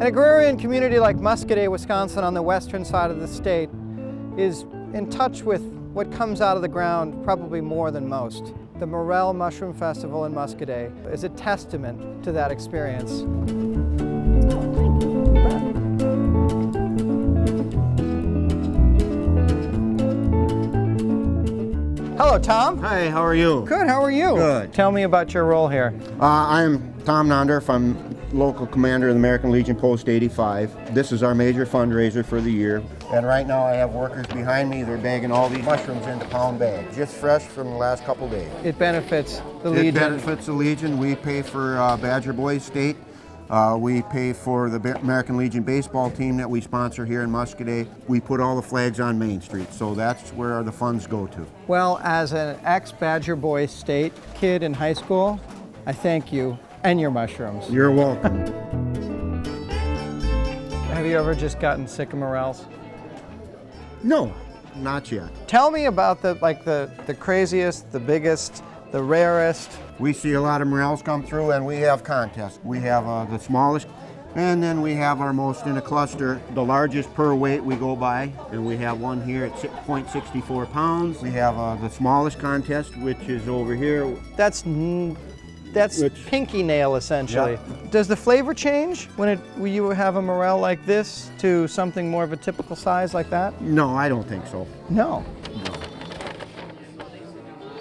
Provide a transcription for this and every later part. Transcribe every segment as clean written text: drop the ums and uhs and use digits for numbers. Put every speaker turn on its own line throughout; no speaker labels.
An agrarian community like Muscoda, Wisconsin, on the western side of the state, is in touch with what comes out of the ground probably more than most. The Morel Mushroom Festival in Muscoda is a testament to that experience. Hello, Tom.
Hi, how are you?
Good, how are you?
Good.
Tell me about your role here.
I'm Tom Nondorf. I'm local commander of the American Legion Post 85. This is our major fundraiser for the year. And right now I have workers behind me. They're bagging all these mushrooms into pound bags, just fresh from the last couple days.
It benefits the Legion.
It benefits the Legion. We pay for Badger Boys State. We pay for the American Legion baseball team that we sponsor here in Muscoda. We put all the flags on Main Street, so that's where the funds go to.
Well, as an ex-Badger Boys State kid in high school, I thank you and your mushrooms.
You're welcome.
Have you ever just gotten sick of morels?
No, not yet.
Tell me about the craziest, the biggest, the rarest.
We see a lot of morels come through, and we have contests. We have the smallest, and then we have our most in a cluster. The largest per weight we go by, and we have one here at 0.64 pounds. We have the smallest contest, which is over here.
That's pinky nail, essentially. Yep. Does the flavor change when you have a morel like this to something more of a typical size like that?
No, I don't think so.
No.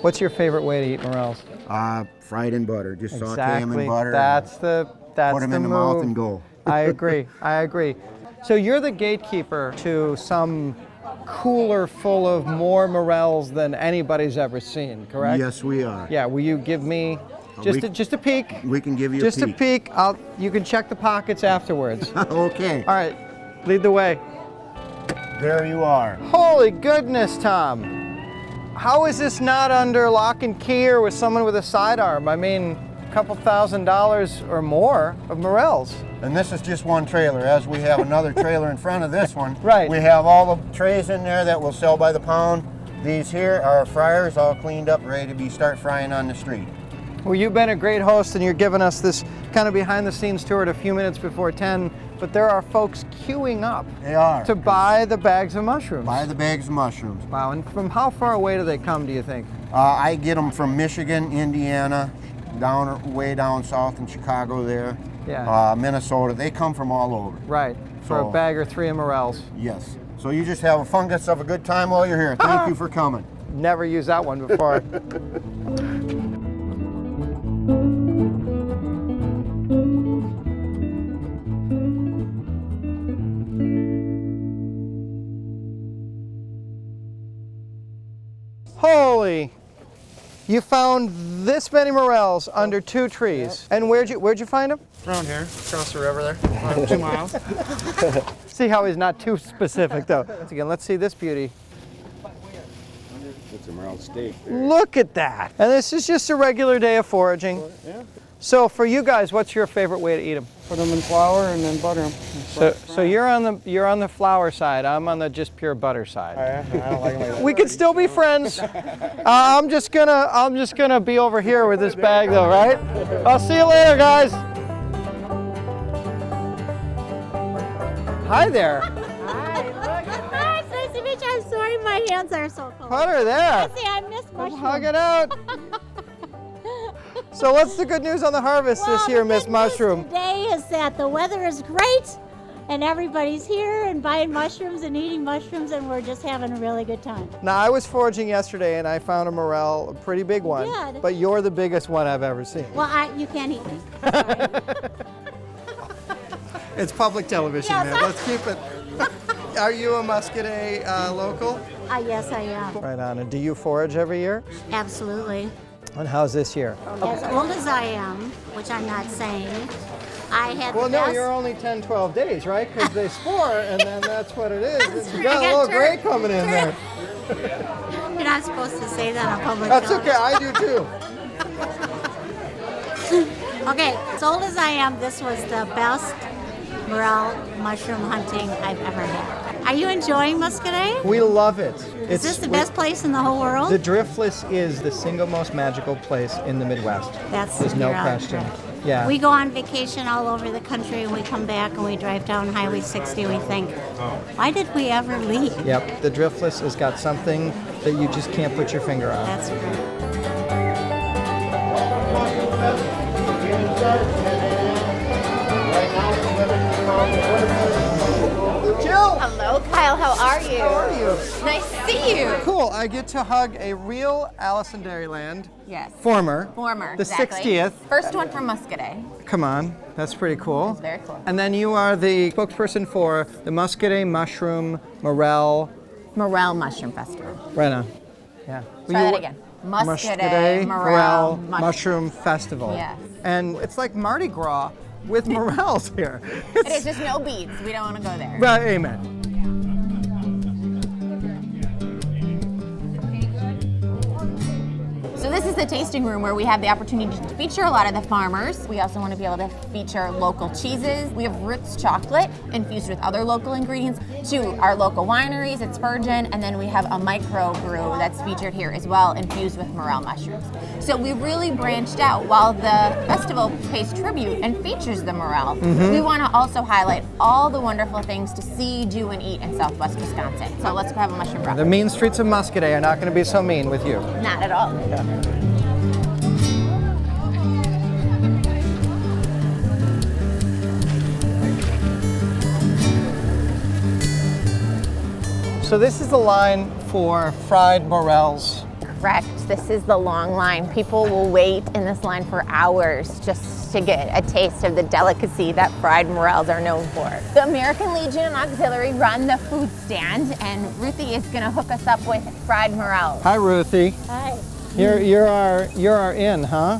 What's your favorite way to eat morels?
Fried in butter. Just
exactly.
saute them in butter.
That's
put them in the mouth and go.
I agree. I agree. So you're the gatekeeper to some cooler full of more morels than anybody's ever seen, correct?
Yes, we are.
Yeah. Will you give me just a peek?
We can give you
just
a peek.
Just a peek. You can check the pockets afterwards.
Okay.
All right. Lead the way.
There you are.
Holy goodness, Tom. How is this not under lock and key or with someone with a sidearm? I mean, a couple $1,000s or more of morels.
And this is just one trailer. As we have another trailer in front of this one,
right.
We have all the trays in there that we'll sell by the pound. These here are fryers, all cleaned up, ready to start frying on the street.
Well, you've been a great host, and you're giving us this kind of behind-the-scenes tour at a few minutes before 10. But there are folks queuing up.
They are.
To buy the bags of mushrooms.
Buy the bags of mushrooms.
Wow, and from how far away do they come, do you think?
I get them from Michigan, Indiana, way down south in Chicago there.
Yeah.
Minnesota. They come from all over.
Right, for a bag or three of morels.
Yes. So you just have a fungus of a good time while you're here. Thank you for coming.
Never used that one before. Holy, you found this many morels under 2 trees. Yep. And where'd you find them?
Around here, across the river there, 2 miles.
See how he's not too specific though. Once again, let's see this beauty.
It's a morel steak.
Look at that. And this is just a regular day of foraging.
Yeah.
So for you guys, what's your favorite way to eat them?
Put them in flour and then butter them.
So you're on the flour side. I'm on the just pure butter side.
Oh, yeah? I don't like them like that.
We could still be friends. I'm just gonna be over here with this bag though, right? I'll see you later, guys. Hi there.
Hi, it's nice to meet you. I'm sorry my hands are so cold.
Put her there.
See, I missed mushrooms.
Hug it out. So what's the good news on the harvest this year, Miss Mushroom?
Today is that the weather is great and everybody's here and buying mushrooms and eating mushrooms, and we're just having a really good time.
Now, I was foraging yesterday and I found a morel, a pretty big one.
Good.
But you're the biggest one I've ever seen.
Well, you can't eat me. Sorry.
It's public television,
Yes.
man. Let's keep it. Are you a Muscoda local?
Yes, I am.
Right on. And do you forage every year?
Absolutely.
And how's this year?
As old as I am, which I'm not saying, I had
Well,
the best.
no, you're only 10, 12 days, right? Because they spore, and then that's what it is. You got
I
a
got
little gray coming in there.
You're not supposed to say that on public
That's
television.
okay, I do too.
Okay, as old as I am, this was the best morel mushroom hunting I've ever had. Are you enjoying Muscadet?
We love it.
Is this the best place in the whole world?
The Driftless is the single most magical place in the Midwest. There's no question. Yeah.
We go on vacation all over the country and we come back and we drive down Highway 60 and we think, why did we ever leave?
Yep, the Driftless has got something that you just can't put your finger on.
That's great.
Jill!
Hello, Kyle. How are you?
How are you?
Nice to see you.
Cool, I get to hug a real Alice in Dairyland.
Yes.
Former.
Former.
The
exactly.
60th.
First one from Muscadet.
Come on, that's pretty cool.
It's very cool.
And then you are the spokesperson for the Muscadet Mushroom Morel.
Morel Mushroom Festival.
Right on. Yeah.
Try that again. Muscadet Morel
Mushroom Festival.
Yes.
And it's like Mardi Gras with morels here.
It is just no beads. We don't want to go there.
Well, amen.
So this is the tasting room where we have the opportunity to feature a lot of the farmers. We also want to be able to feature local cheeses. We have Ritz chocolate infused with other local ingredients to our local wineries at Spurgeon, and then we have a micro brew that's featured here as well, infused with morel mushrooms. So we really branched out. While the festival pays tribute and features the morel, we want to also highlight all the wonderful things to see, do, and eat in Southwest Wisconsin. So let's go have a mushroom broth.
The mean streets of Muscadet are not going to be so mean with you.
Not at all.
So this is the line for fried morels.
Correct. This is the long line. People will wait in this line for hours just to get a taste of the delicacy that fried morels are known for. The American Legion and Auxiliary run the food stand, and Ruthie is going to hook us up with fried morels.
Hi, Ruthie.
Hi.
You're our in, huh?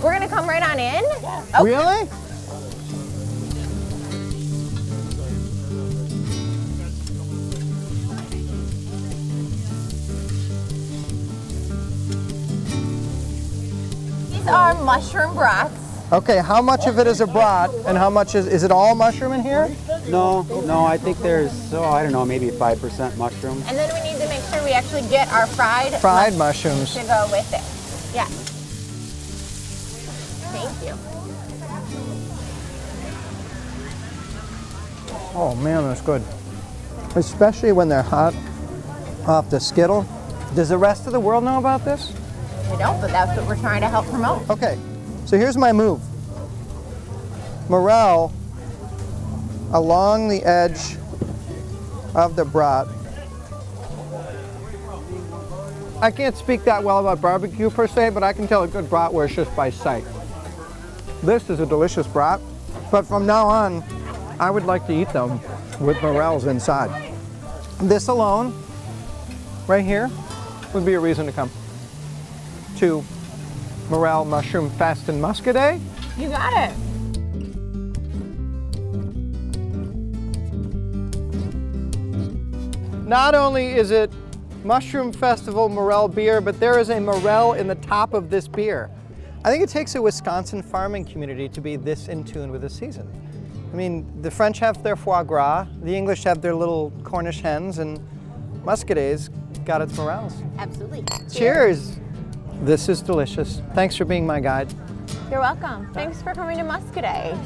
We're going to come right on in. Oh,
Really?
these are mushroom brats.
Okay, how much of it is a brat and how much is it all mushroom in here?
No, I think there's, I don't know, maybe 5% mushrooms.
And then we need to make sure we actually get our fried
Mushrooms.
to go with it. Yeah. Thank you.
Oh man, that's good. Especially when they're hot off the skittle. Does the rest of the world know about this?
I don't, but that's what we're trying to help promote.
Okay, so here's my move. Morel along the edge of the brat. I can't speak that well about barbecue per se, but I can tell a good bratwurst just by sight. This is a delicious brat, but from now on, I would like to eat them with morels inside. This alone, right here, would be a reason to come to Morel Mushroom Fest in Muscadet.
You got it.
Not only is it Mushroom Festival Morel beer, but there is a morel in the top of this beer. I think it takes a Wisconsin farming community to be this in tune with the season. I mean, the French have their foie gras, the English have their little Cornish hens, and Muscadet's got its morels.
Absolutely.
Cheers! This is delicious. Thanks for being my guide.
You're welcome. Thanks for coming to Muscadet.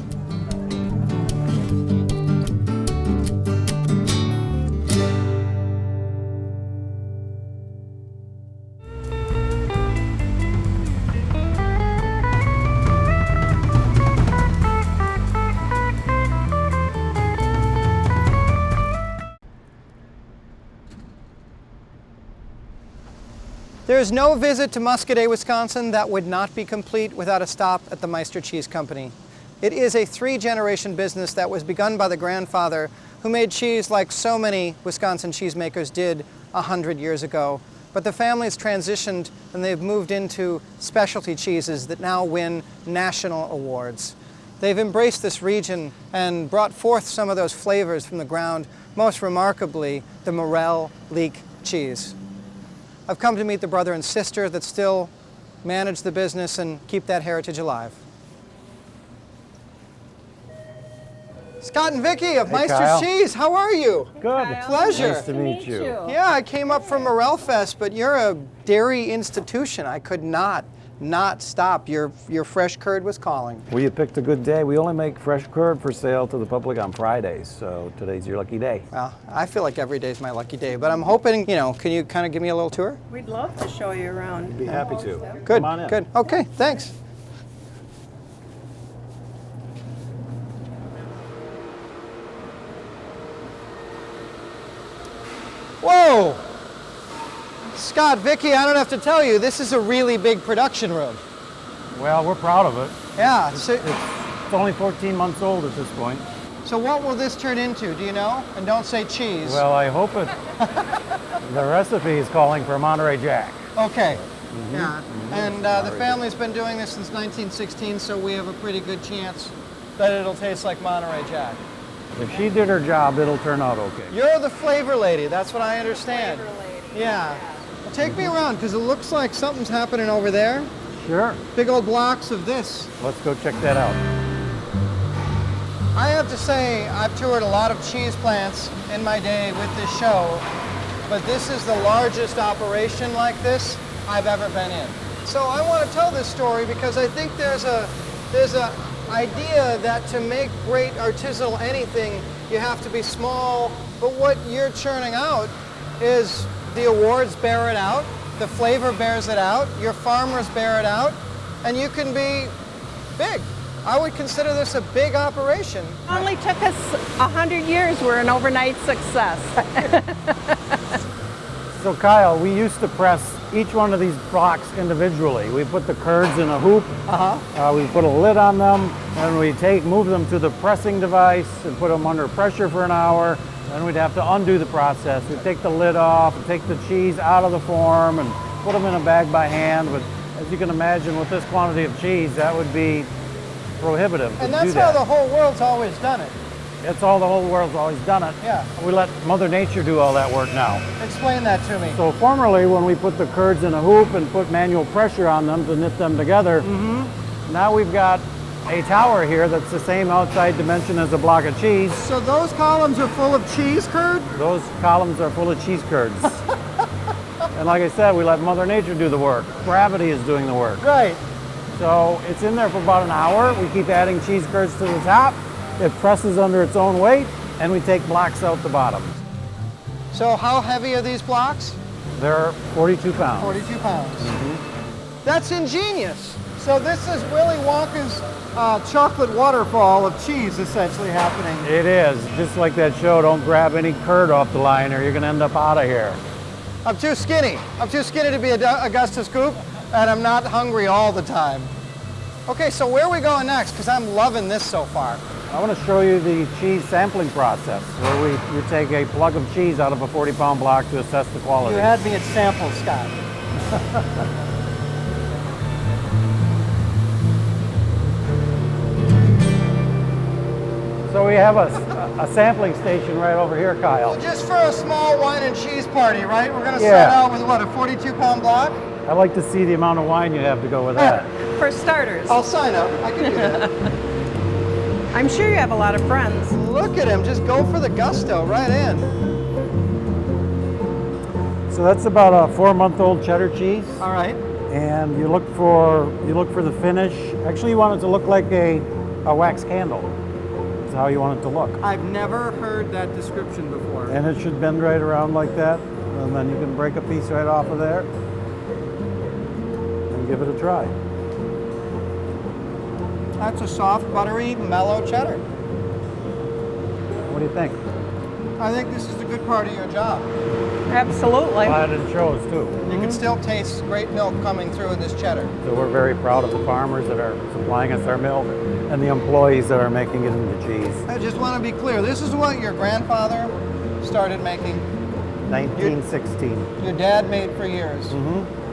There is no visit to Muscadet, Wisconsin that would not be complete without a stop at the Meister Cheese Company. It is a three-generation business that was begun by the grandfather who made cheese like so many Wisconsin cheesemakers did 100 years ago. But the family's transitioned and they've moved into specialty cheeses that now win national awards. They've embraced this region and brought forth some of those flavors from the ground, most remarkably the Morel leek cheese. I've come to meet the brother and sister that still manage the business and keep that heritage alive. Scott Scott and Vicky of Meister
Kyle.
Cheese. How are you?
Good.
Pleasure.
Nice to meet you.
Yeah, I came up from Morel Fest, but you're a dairy institution. I could not stop. Your fresh curd was calling.
Well, you picked a good day. We only make fresh curd for sale to the public on Fridays, so today's your lucky day.
Well, I feel like every day's my lucky day, but I'm hoping, can you kind of give me a little tour?
We'd love to show you around.
Be happy to.
Good,
Come on in.
good. Okay, thanks. Whoa! Scott, Vicky, I don't have to tell you, this is a really big production room.
Well, we're proud of it.
Yeah,
It's only 14 months old at this point.
so what will this turn into, do you know? And don't say cheese.
Well, I hope it. The recipe is calling for Monterey Jack.
Okay. Yeah, and the family's been doing this since 1916, so we have a pretty good chance that it'll taste like Monterey Jack.
If she did her job, it'll turn out okay.
You're the flavor lady, that's what I understand. Yeah. Well, take me around, because it looks like something's happening over there.
Sure.
Big old blocks of this.
Let's go check that out.
I have to say, I've toured a lot of cheese plants in my day with this show, but this is the largest operation like this I've ever been in. So I want to tell this story because I think there's a idea that to make great artisanal anything, you have to be small, but what you're churning out is the awards bear it out, the flavor bears it out, your farmers bear it out, and you can be big. I would consider this a big operation.
Only took us 100 years. We're an overnight success.
So Kyle, we used to press each one of these blocks individually. We put the curds in a hoop, we put a lid on them, and we move them to the pressing device and put them under pressure for an hour. Then we'd have to undo the process. We'd take the lid off and take the cheese out of the form and put them in a bag by hand. But as you can imagine, with this quantity of cheese, that would be prohibitive to
And that's
do that.
how the whole world's always done it.
It's all the whole world's always done it.
Yeah.
We let Mother Nature do all that work now.
Explain that to me.
So formerly, when we put the curds in a hoop and put manual pressure on them to knit them together, now we've got a tower here that's the same outside dimension as a block of cheese.
So those columns are full of cheese curd?
Those columns are full of cheese curds. And like I said, we let Mother Nature do the work. Gravity is doing the work.
Right.
So it's in there for about an hour. We keep adding cheese curds to the top. It presses under its own weight, and we take blocks out the bottom.
So how heavy are these blocks?
They're 42 pounds.
42 pounds. That's ingenious. So this is Willy Wonka's chocolate waterfall of cheese essentially happening.
It is. Just like that show, don't grab any curd off the line or you're going to end up out of here.
I'm too skinny. I'm too skinny to be Augusta Scoop, and I'm not hungry all the time. Okay, so where are we going next? Because I'm loving this so far.
I want to show you the cheese sampling process, where we take a plug of cheese out of a 40-pound block to assess the quality.
You had me at sample, Scott.
So we have a sampling station right over here, Kyle.
Just for a small wine and cheese party, right? We're going to
Yeah.
start out with what, a 42-pound block?
I'd like to see the amount of wine you have to go with that.
For starters,
I'll sign up. I can do that.
I'm sure you have a lot of friends.
Look at him. Just go for the gusto right in.
So that's about a 4-month-old cheddar cheese.
All right.
And you look for the finish. Actually, you want it to look like a wax candle. That's how you want it to look.
I've never heard that description before.
And it should bend right around like that. And then you can break a piece right off of there and give it a try.
That's a soft, buttery, mellow cheddar.
What do you think?
I think this is the good part of your job.
Absolutely.
Glad it shows too.
You can still taste great milk coming through in this cheddar.
So we're very proud of the farmers that are supplying us our milk and the employees that are making it into cheese.
I just want to be clear. This is what your grandfather started making.
1916.
Your dad made for years.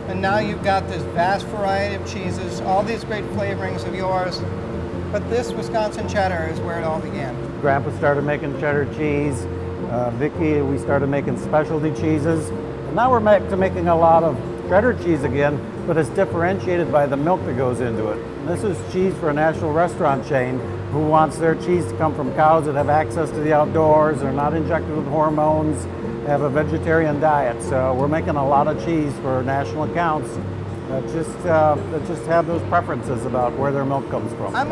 And now you've got this vast variety of cheeses, all these great flavorings of yours. But this Wisconsin cheddar is where it all began.
Grandpa started making cheddar cheese. Vicky, we started making specialty cheeses. And now we're back to making a lot of cheddar cheese again, but it's differentiated by the milk that goes into it. And this is cheese for a national restaurant chain who wants their cheese to come from cows that have access to the outdoors, are not injected with hormones, have a vegetarian diet. So we're making a lot of cheese for national accounts that just have those preferences about where their milk comes from.
I'm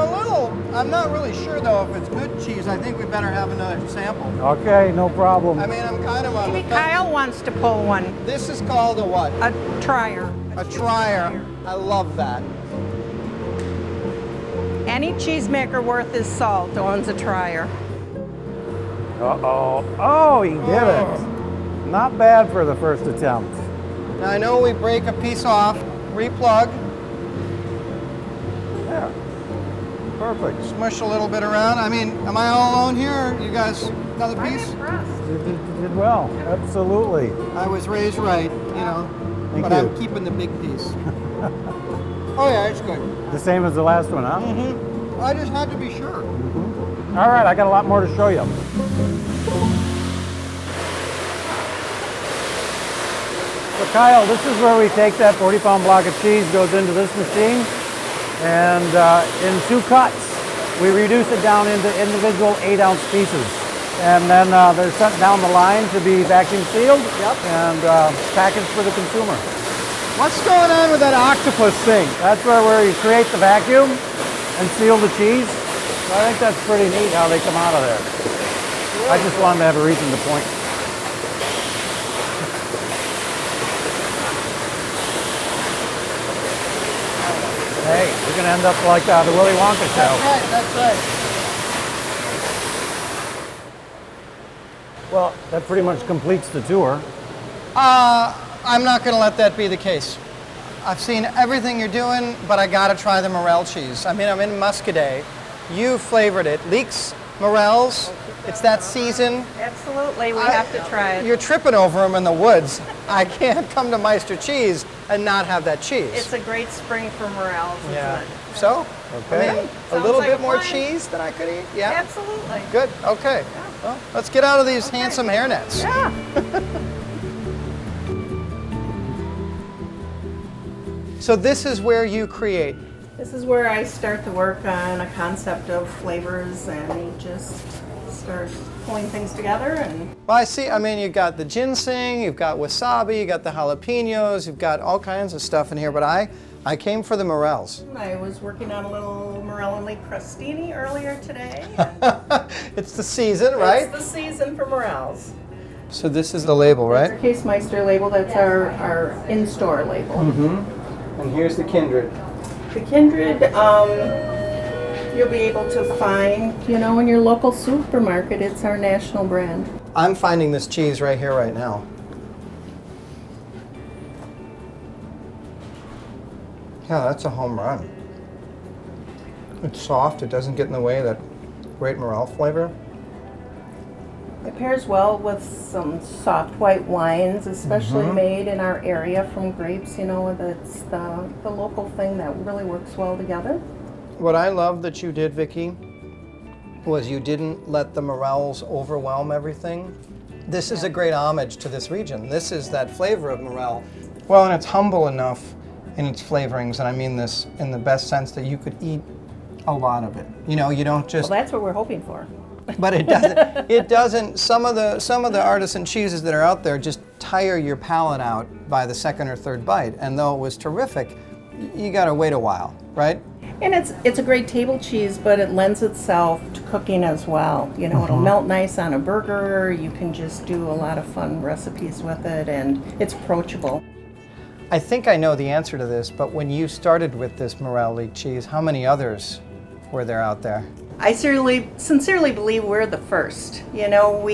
not really sure though if it's good cheese. I think we better have another sample.
Okay, no problem.
I mean, I'm kind of on the
Maybe
fence.
Kyle wants to pull one.
This is called a what?
A trier.
A trier. I love that.
Any cheesemaker worth his salt owns a trier.
Uh-oh. Oh, he did it. Not bad for the first attempt.
Now I know we break a piece off, replug,
Yeah. Perfect.
smush a little bit around. I mean, am I all alone here? Or you guys, another piece?
You did well. Absolutely.
I was raised right, you know,
Thank
but
you.
I'm keeping the big piece. Oh yeah, it's good.
The same as the last one, huh?
I just had to be sure.
All right, I got a lot more to show you. So Kyle, this is where we take that 40-pound block of cheese, goes into this machine, and in 2 cuts, we reduce it down into individual 8-ounce pieces. And then they're sent down the line to be vacuum sealed and packaged for the consumer.
What's going on with that octopus thing?
That's where you create the vacuum and seal the cheese. So I think that's pretty neat how they come out of there. I just wanted to have a reason to point. Hey, we're going to end up like the Willy Wonka show.
That's right.
Well, that pretty much completes the tour.
I'm not going to let that be the case. I've seen everything you're doing, but I got to try the Morel cheese. I mean, I'm in Muscadet. You flavored it. Leeks, Morels, it's that season.
Absolutely, we have to try it.
You're tripping over them in the woods. I can't come to Meister Cheese and not have that cheese.
It's a great spring for Morels, isn't it?
So,
Okay.
I mean, a
Sounds
little
like
bit
a
more
plan.
cheese than I could eat? Yeah?
Absolutely.
Good, okay. Well, let's get out of these handsome hairnets.
Yeah.
So this is where you create.
This is where I start to work on a concept of flavors and just start pulling things together. And
Well, I see, I mean, you've got the ginseng, you've got wasabi, you've got the jalapenos, you've got all kinds of stuff in here, but I came for the Morels.
I was working on a little Morel and Lake crostini earlier today.
It's the season, right?
It's the season for Morels.
So this is the label,
Our
right?
Case Meister label, that's our in-store label.
And here's the Kindred.
The Kindred, you'll be able to find, in your local supermarket. It's our national brand.
I'm finding this cheese right here, right now. Yeah, that's a home run. It's soft, it doesn't get in the way of that great Morel flavor.
It pairs well with some soft white wines, especially made in our area from grapes. That's the local thing that really works well together.
What I love that you did, Vicki, was you didn't let the Morels overwhelm everything. This is a great homage to this region. This is that flavor of Morel. Well, and it's humble enough in its flavorings, and I mean this in the best sense that you could eat a lot of it. You don't just.
Well, that's what we're hoping for.
But it doesn't. It doesn't. Some of the artisan cheeses that are out there just tire your palate out by the second or third bite. And though it was terrific, you got to wait a while, right?
And it's a great table cheese, but it lends itself to cooking as well. It'll melt nice on a burger. You can just do a lot of fun recipes with it, and it's approachable.
I think I know the answer to this, but when you started with this Morel leek cheese, how many others were there out there?
I sincerely believe we're the first. We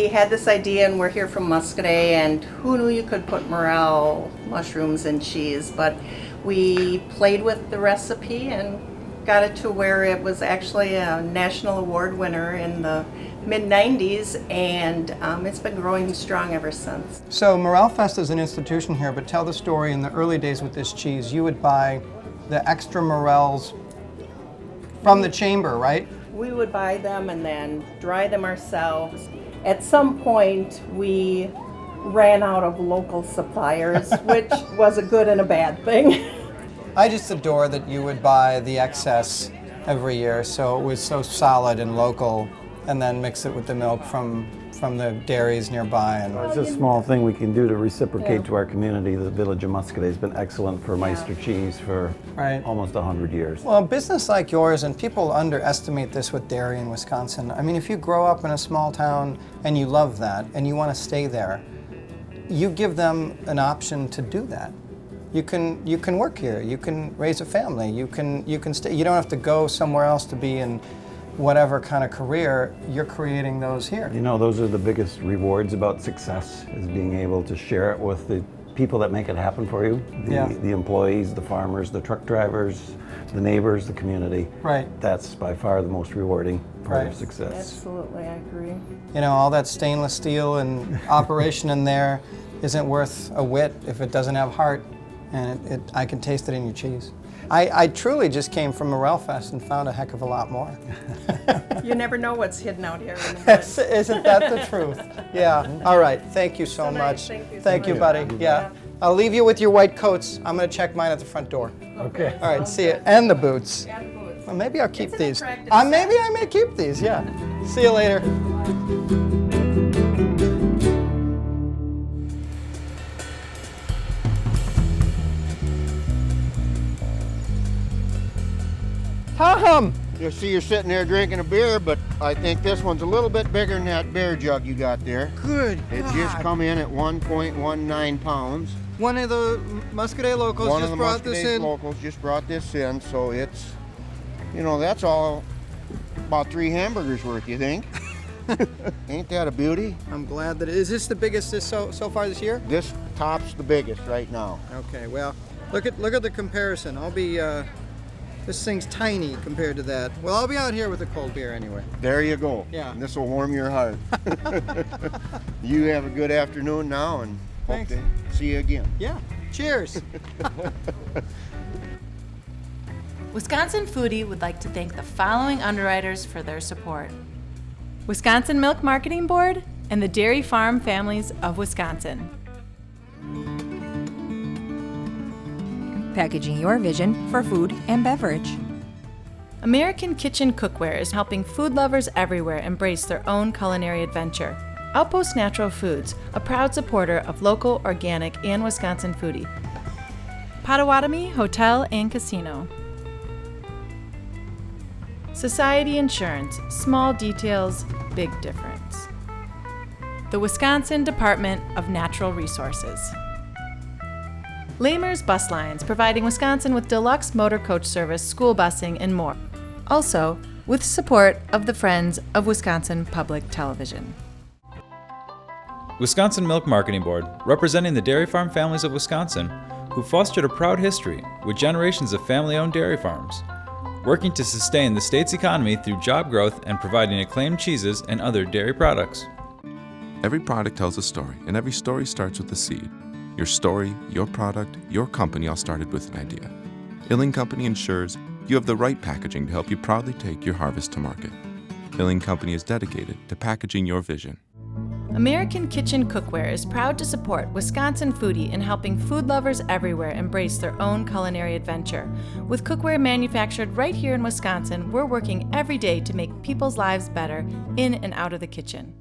had this idea, and we're here from Muscadet, and who knew you could put Morel mushrooms in cheese? But we played with the recipe and got it to where it was actually a national award winner in the mid-90s, and it's been growing strong ever since.
So Morel Fest is an institution here, but tell the story. In the early days with this cheese, you would buy the extra Morels from the chamber, right?
We would buy them and then dry them ourselves. At some point, we ran out of local suppliers, which was a good and a bad thing.
I just adore that you would buy the excess every year, so it was so solid and local, and then mix it with the milk from the dairies nearby. And
It's a small thing we can do to reciprocate to our community. The village of Muscadet has been excellent for Meister Cheese for almost 100 years.
well, a business like yours, and people underestimate this with dairy in Wisconsin. I mean, if you grow up in a small town and you love that and you want to stay there, you give them an option to do that. You can work here. You can raise a family. You can stay. You don't have to go somewhere else to be in whatever kind of career. You're creating those here.
You know, those are the biggest rewards about success, is being able to share it with the people that make it happen for you. The employees, the farmers, the truck drivers, the neighbors, the community.
Right.
That's by far the most rewarding part of success.
Absolutely, I agree.
You know, all that stainless steel and operation in there isn't worth a whit if it doesn't have heart, and I can taste it in your cheese. I truly just came from Morel Fest and found a heck of a lot more.
You never know what's hidden out here in the woods.
Isn't that the truth? Yeah. All right. Thank you so much.
Thank you so
buddy.
much.
Yeah. I'll leave you with your white coats. I'm going to check mine at the front door.
Okay.
All right. See you. And the boots.
And boots.
Well, maybe I'll keep
It's an
these.
attractive
Maybe I may keep these. Yeah. See you later. Tom!
You see you're sitting there drinking a beer, but I think this one's a little bit bigger than that beer jug you got there.
Good
It just come in at 1.19 pounds.
One of the Muscadet locals
One of
just
the
brought this
Muscadet
in.
locals just brought this in, so it's, you know, that's all about 3 hamburgers worth, you think? Ain't that a beauty?
I'm glad that is this the biggest so far this year?
This tops the biggest right now.
Okay, well, look at the comparison. I'll be this thing's tiny compared to that. Well, I'll be out here with a cold beer anyway.
There you go.
Yeah.
And this will warm your heart. You have a good afternoon now, and hope
Thanks.
to see you again.
Yeah. Cheers.
Wisconsin Foodie would like to thank the following underwriters for their support: Wisconsin Milk Marketing Board and the Dairy Farm Families of Wisconsin.
Packaging your vision for food and beverage.
American Kitchen Cookware is helping food lovers everywhere embrace their own culinary adventure. Outpost Natural Foods, a proud supporter of local, organic, and Wisconsin foodie. Potawatomi Hotel and Casino. Society Insurance, small details, big difference. The Wisconsin Department of Natural Resources. Lamers Bus Lines, providing Wisconsin with deluxe motor coach service, school busing, and more. Also, with support of the Friends of Wisconsin Public Television.
Wisconsin Milk Marketing Board, representing the dairy farm families of Wisconsin, who fostered a proud history with generations of family-owned dairy farms, working to sustain the state's economy through job growth and providing acclaimed cheeses and other dairy products.
Every product tells a story, and every story starts with a seed. Your story, your product, your company all started with an idea. Illing Company ensures you have the right packaging to help you proudly take your harvest to market. Illing Company is dedicated to packaging your vision.
American Kitchen Cookware is proud to support Wisconsin Foodie in helping food lovers everywhere embrace their own culinary adventure. With cookware manufactured right here in Wisconsin, we're working every day to make people's lives better in and out of the kitchen.